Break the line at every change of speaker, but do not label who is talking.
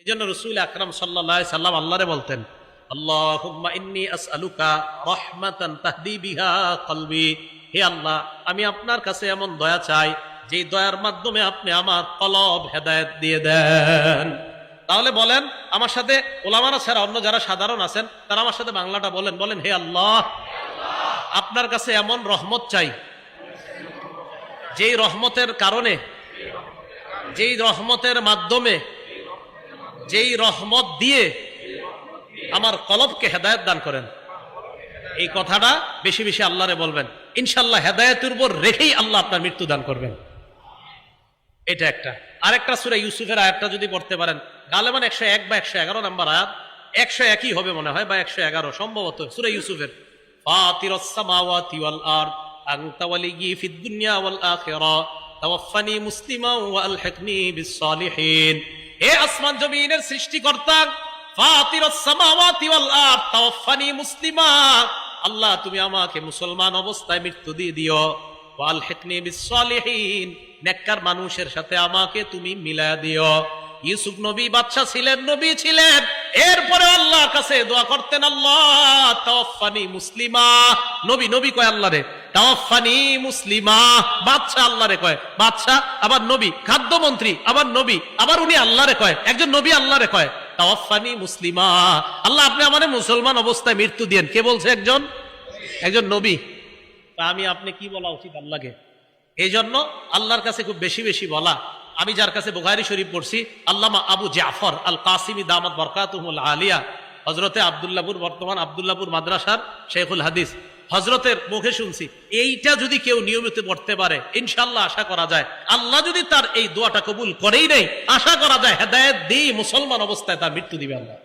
এই জন্য রাসূল আকরাম সাল্লাল্লাহু আলাইহি সাল্লাম আল্লাহরে বলতেন, আল্লাহুম্মা ইন্নী আসআলুকা রাহমাতান তাহদি বিহা কলবি। হে আল্লাহ, আমি আপনার কাছে এমন দয়া চাই যে দয়ার মাধ্যমে আপনি আমার কলব হেদায়েত দিয়ে দেন। তাহলে বলেন আমার সাথে, ওলামারা ছাড়া অন্য যারা সাধারণ আছেন তারা আমার সাথে বাংলাটা বলেন, বলেন হে আল্লাহ, আপনার কাছে এমন রহমত চাই যেই রহমতের কারণে, যেই রহমতের মাধ্যমে, যেই রহমত দিয়ে আমার কলবকে হেদায়েত দান করেন। এই কথাটা বেশি বেশি আল্লাহরে বলবেন, ইনশাআল্লাহ হেদায়েতের উপর রেখেই আল্লাহ আপনার মৃত্যু দান করবেন। এটা একটা। আরেকটা সূরা ইউসুফের আয়াতটা যদি পড়তে পারেন, গালেবান 101 বা 111 নম্বর আয়াত, 101ই হবে মনে হয় বা 111 সম্ভবত, সূরা ইউসুফের। ফাতিরাস সামাওয়াতি ওয়াল আরদ আনতা ওয়ালিয়্যি ফিদ দুনিয়া ওয়াল আখিরা তাওয়াফফানি মুসলিমান ওয়া আলহিকনি বিস সালিহিন। হে আসমান জমিনের সৃষ্টিকর্তা, ফাতিরাস সামাওয়াতি ওয়াল আরদ তাওয়াফফানি মুসলিমা, আল্লাহ তুমি আমাকে মুসলমান অবস্থায় মৃত্যু দিয়ে দিও। ওয়া আলহিকনি বিস সালিহিন, নেককার মানুষের সাথে আমাকে তুমি মিলায়া দিও। ইউসুফ নবী বাদশা ছিলেন, নবী ছিলেন, এরপরে আল্লাহর কাছে দোয়া করতেন, আল্লাহ তাওয়াফফানি মুসলিমা। নবী নবী কয় আল্লাহরে, তাওয়াফফানি মুসলিমা। বাদশা আল্লাহরে কয়, বাদশা আবার নবী, খাদ্যমন্ত্রী আবার নবী, আবার উনি আল্লাহরে কয়, একজন নবী আল্লাহরে কয় তাওয়াফফানি মুসলিমা। আল্লাহ আপনি আমারে মুসলমান অবস্থায় মৃত্যু দেন। কে বলছে? একজন নবী। আমি আপনি কি বলা উচিত আল্লাহকে? এই জন্য আল্লাহর কাছে খুব বেশি বেশি বলা। আমি যার কাছে বুখারী শরীফ পড়ছি, আল্লামা আবু জাফর আল কাসিমি দামাত বরকাতুহুল আলিয়া, হযরতে আব্দুল্লাহপুর, বর্তমান আব্দুল্লাহপুর মাদ্রাসার শেখুল হাদিস, হযরতের মুখে শুনছি, এইটা যদি কেউ নিয়মিত পড়তে পারে ইনশাআল্লাহ আশা করা যায় আল্লাহ যদি তার এই দোয়াটা কবুল করেই নেই, আশা করা যায় হেদায়েত দিয়ে মুসলমান অবস্থায় তার মৃত্যু দিবে আল্লাহ।